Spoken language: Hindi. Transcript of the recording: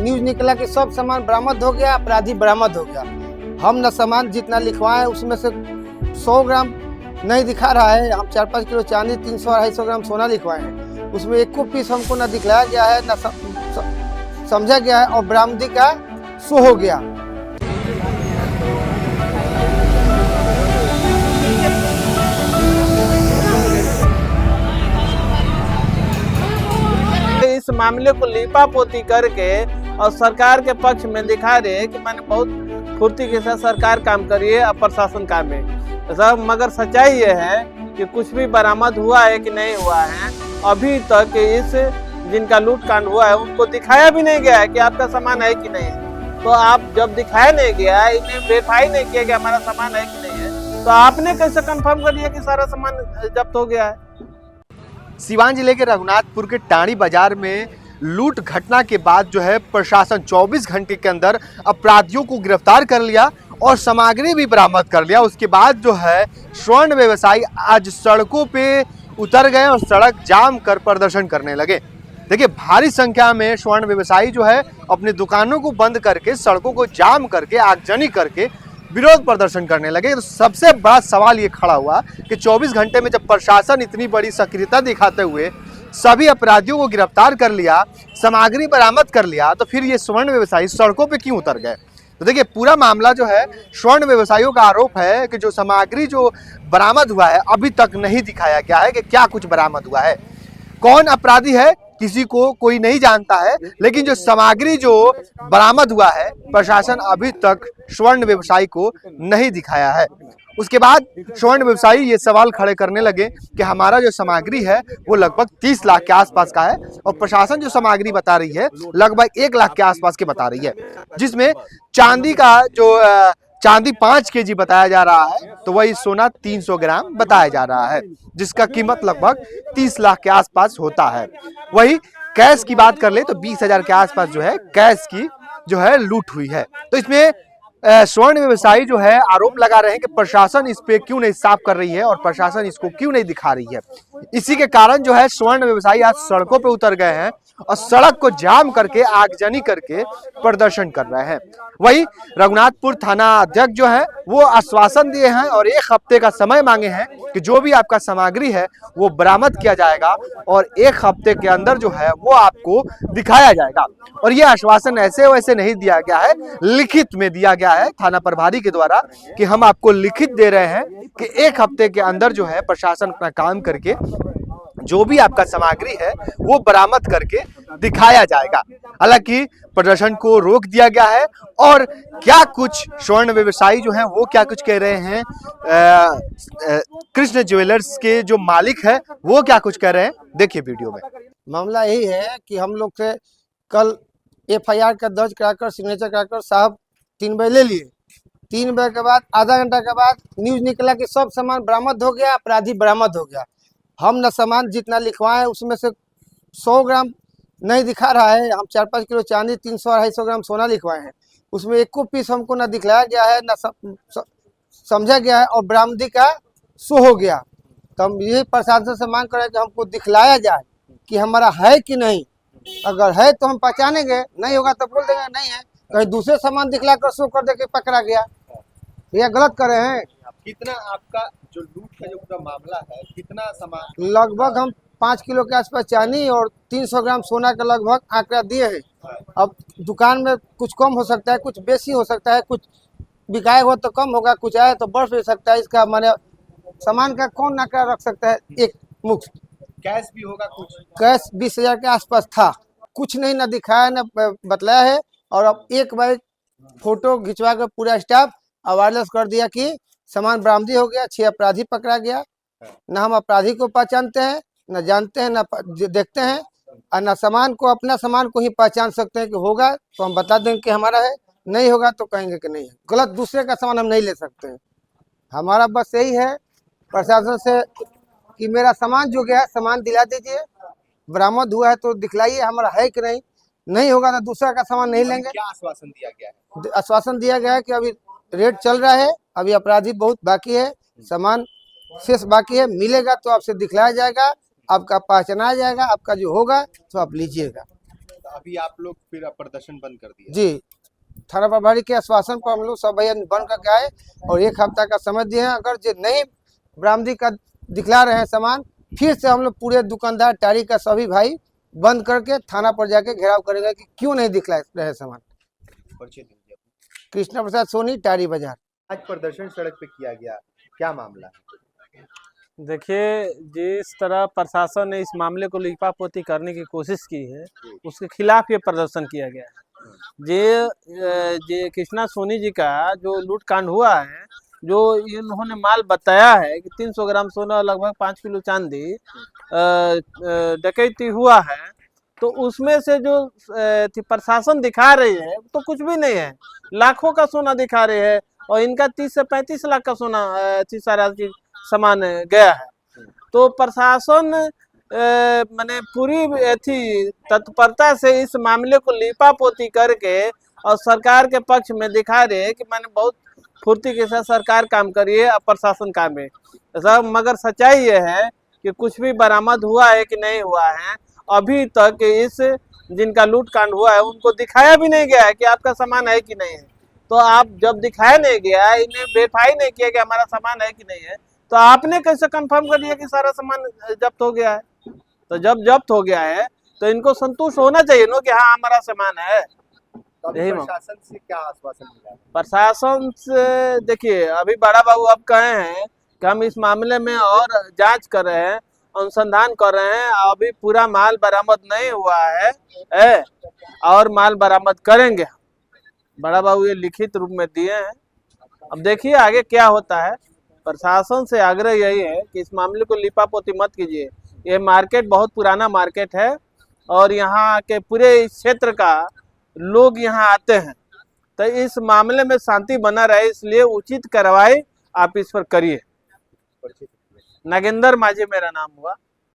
न्यूज निकला कि सब सामान बरामद हो गया, अपराधी बरामद हो गया। हम न सामान जितना लिखवाए उसमें से 100 ग्राम नहीं दिखा रहा है। हम 4-5 किलो चांदी, 300-250 ग्राम सोना लिखवाए हैं। उसमें एक को पीस हमको न दिखलाया गया है, न समझा गया है और बरामदी का शो हो गया। इस मामले को लीपापोती करके और सरकार के पक्ष में दिखा रहे हैं कि मैंने बहुत फुर्ती के साथ सरकार काम करी है और प्रशासन काम में सब, मगर सच्चाई ये है कि कुछ भी बरामद हुआ है कि नहीं हुआ है अभी तक। इस जिनका लूट कांड हुआ है उनको दिखाया भी नहीं गया है कि आपका सामान है कि नहीं। तो आप जब दिखाया नहीं गया, इन्हें वेरीफाई नहीं किया कि हमारा सामान है कि नहीं है, तो आपने कैसे कंफर्म कर लिया कि सारा सामान जब्त हो गया है। सीवान जिले के रघुनाथपुर के टाणी बाजार में लूट घटना के बाद जो है प्रशासन 24 घंटे के अंदर अपराधियों को गिरफ्तार कर लिया और सामग्री भी बरामद कर लिया। उसके बाद जो है स्वर्ण व्यवसायी आज सड़कों पे उतर गए और सड़क जाम कर प्रदर्शन करने लगे। देखिए, भारी संख्या में स्वर्ण व्यवसायी जो है अपनी दुकानों को बंद करके, सड़कों को जाम करके, आगजनी करके विरोध प्रदर्शन करने लगे। तो सबसे बड़ा सवाल ये खड़ा हुआ कि 24 घंटे में जब प्रशासन इतनी बड़ी सक्रियता दिखाते हुए सभी अपराधियों को गिरफ्तार कर लिया, सामग्री बरामद कर लिया, तो फिर ये स्वर्ण व्यवसायी सड़कों पे क्यों उतर गए? तो देखिए, पूरा मामला जो है स्वर्ण व्यवसायियों का आरोप है कि जो सामग्री जो बरामद हुआ है अभी तक नहीं दिखाया गया है कि क्या कुछ बरामद हुआ है, कौन अपराधी है किसी को कोई नहीं जानता है। लेकिन जो सामग्री जो बरामद हुआ है प्रशासन अभी तक स्वर्ण व्यवसायी को नहीं दिखाया है। उसके बाद स्वर्ण व्यवसायी ये सवाल खड़े करने लगे कि हमारा जो सामग्री है वो लगभग 30 लाख के आसपास का है और प्रशासन जो सामग्री बता रही है लगभग 1 लाख के आसपास के बता रही है, जिसमें चांदी का जो चांदी 5 केजी बताया जा रहा है तो वही सोना 300 ग्राम बताया जा रहा है, जिसका कीमत लगभग 30 लाख के आसपास होता है। वही कैश की बात कर ले तो 20,000 के आसपास जो है कैश की जो है लूट हुई है। तो इसमें स्वर्ण व्यवसायी जो है आरोप लगा रहे हैं कि प्रशासन इस पे क्यों नहीं साफ कर रही है और प्रशासन इसको क्यों नहीं दिखा रही है। इसी के कारण जो है स्वर्ण व्यवसायी आज सड़कों पे उतर गए हैं और सड़क को जाम करके, आगजनी करके प्रदर्शन कर रहे हैं। वही रघुनाथपुर थाना अध्यक्ष जो है वो आश्वासन दिए हैं और 1 हफ्ते का समय मांगे हैं कि जो भी आपका सामग्री है वो बरामद किया जाएगा और 1 हफ्ते के अंदर जो है वो आपको दिखाया जाएगा। और ये आश्वासन ऐसे वैसे नहीं दिया गया है, लिखित में दिया गया है थाना प्रभारी के द्वारा कि हम आपको लिखित दे रहे हैं कि 1 हफ्ते के अंदर जो है प्रशासन अपना काम करके जो भी आपका सामग्री है वो बरामद करके दिखाया जाएगा। हालांकि प्रदर्शन को रोक दिया गया है और क्या कुछ स्वर्ण व्यवसायी जो हैं वो क्या कुछ कह रहे हैं, कृष्ण ज्वेलर्स के जो मालिक है वो क्या कुछ कह रहे हैं, देखिए वीडियो में। मामला यही है कि हम लोग से कल FIR का दर्ज कराकर सिग्नेचर कराकर साहब 3 बजे ले लिए। 3 बजे के बाद आधा घंटा के बाद न्यूज निकला कि सब सामान बरामद हो गया, अपराधी बरामद हो गया। हम न सामान जितना लिखवाए उसमें से 100 ग्राम नहीं दिखा रहा है। हम 4-5 किलो चांदी, 300-250 ग्राम सोना लिखवाए हैं। उसमें एक को पीस हमको न दिखलाया गया है, न समझा गया है और बरामदी का शो हो गया। तो हम यही प्रशासन से मांग करें कि हमको दिखलाया जाए कि हमारा है कि नहीं। अगर है तो हम पहचानेंगे, नहीं होगा तो बोल देंगे नहीं है। कहीं दूसरे सामान दिखला कर शो कर दे के पकड़ा गया, यह गलत कर रहे हैं। कितना आपका जो लूट का जो पूरा मामला है, कितना सामान? लगभग हम 5 किलो के आसपास चांदी और 300 ग्राम सोना का लगभग आंकड़ा दिए हैं। अब दुकान में कुछ कम हो सकता है, कुछ बेसी हो सकता है, कुछ बिकाए हो तो कम होगा, कुछ आए तो बढ़ भी सकता है। इसका माने सामान का कौन आंकड़ा रख सकता है? एक मुफ्त कैश भी होगा कुछ? कैश 20,000 के आसपास था। कुछ नहीं ना दिखाया ना बतलाया है। और अब एक बार फोटो खिंचवा कर पूरा स्टाफ अवेयरनेस कर दिया कि सामान बरामदी हो गया, 6 अपराधी पकड़ा गया। ना हम अपराधी को पहचानते हैं, न जानते हैं, न देखते हैं और न सामान को, अपना सामान को ही पहचान सकते हैं कि होगा तो हम बता देंगे कि हमारा है, नहीं होगा तो कहेंगे कि नहीं है। गलत दूसरे का सामान हम नहीं ले सकते हैं। हमारा बस यही है प्रशासन से कि मेरा सामान जो गया है सामान दिला दीजिए, बरामद हुआ है तो दिखलाइए हमारा है कि नहीं, नहीं होगा तो दूसरा का सामान नहीं लेंगे। क्या आश्वासन दिया गया है? आश्वासन दिया गया है कि अभी रेट चल रहा है, अभी अपराधी बहुत बाकी है, सामान शेष बाकी है, मिलेगा तो आपसे दिखलाया जाएगा, आपका पहचाना जाएगा, आपका जो होगा तो आप लीजिएगा। अभी आप लोग फिर प्रदर्शन बंद कर दिया? जी, थाना प्रभारी के आश्वासन पर हम लोग सब भैया बन करके आए और 1 हफ्ता का समय दिए हैं। अगर जो नहीं बरामदी का दिखला रहे हैं सामान, फिर से हम लोग पूरे दुकानदार टारी का सभी भाई बंद करके थाना पर जाके घेराव करेंगे कि क्यों नहीं दिखला रहे सामान। परिचय दीजिए। कृष्णा प्रसाद सोनी, टारी बाजार। आज प्रदर्शन सड़क पे किया गया, क्या मामला है? देखिए, जिस तरह प्रशासन ने इस मामले को लिपापोती करने की कोशिश की है, उसके खिलाफ ये प्रदर्शन किया गया है। जे कृष्णा सोनी जी का जो लूट कांड हुआ है, जो इन्होंने माल बताया है कि 300 ग्राम सोना, लगभग 5 किलो चांदी डकैती हुआ है, तो उसमें से जो प्रशासन दिखा रही है तो कुछ भी नहीं है। लाखों का सोना दिखा रहे हैं और इनका 30 से 35 लाख का सोना सारा चीज सामान गया है। तो प्रशासन माने पूरी थी तत्परता से इस मामले को लिपापोती करके और सरकार के पक्ष में दिखा रहे हैं कि मैंने बहुत फुर्ती के साथ सरकार काम करी है और प्रशासन काम है सब। मगर सच्चाई ये है कि कुछ भी बरामद हुआ है कि नहीं हुआ है, अभी तक इस जिनका लूट कांड हुआ है उनको दिखाया भी नहीं गया है कि आपका सामान है कि नहीं है। तो आप जब दिखाया नहीं गया, इन्हें वेरीफाई नहीं किया कि हमारा सामान है कि नहीं है, तो आपने कैसे कंफर्म कर दिया कि सारा सामान जब्त हो गया है? तो जब जब्त हो गया है तो इनको संतुष्ट होना चाहिए ना कि हाँ हमारा सामान है। यही प्रशासन से क्या आश्वासन मिला? प्रशासन से देखिए, अभी बड़ा बाबू अब कहे हैं कि हम इस मामले में और जांच कर रहे हैं, अनुसंधान कर रहे हैं, अभी पूरा माल बरामद नहीं हुआ है और माल बरामद करेंगे। बड़ा बाबू ये लिखित रूप में दिए हैं। अब देखिए आगे क्या होता है। प्रशासन से आग्रह यही है कि इस मामले को लिपापोती मत कीजिए। ये मार्केट बहुत पुराना मार्केट है और यहाँ के पूरे इस क्षेत्र का लोग यहाँ आते हैं, तो इस मामले में शांति बना रहे, इसलिए उचित कार्रवाई आप इस पर करिए। नागेंद्र माझी मेरा नाम हुआ।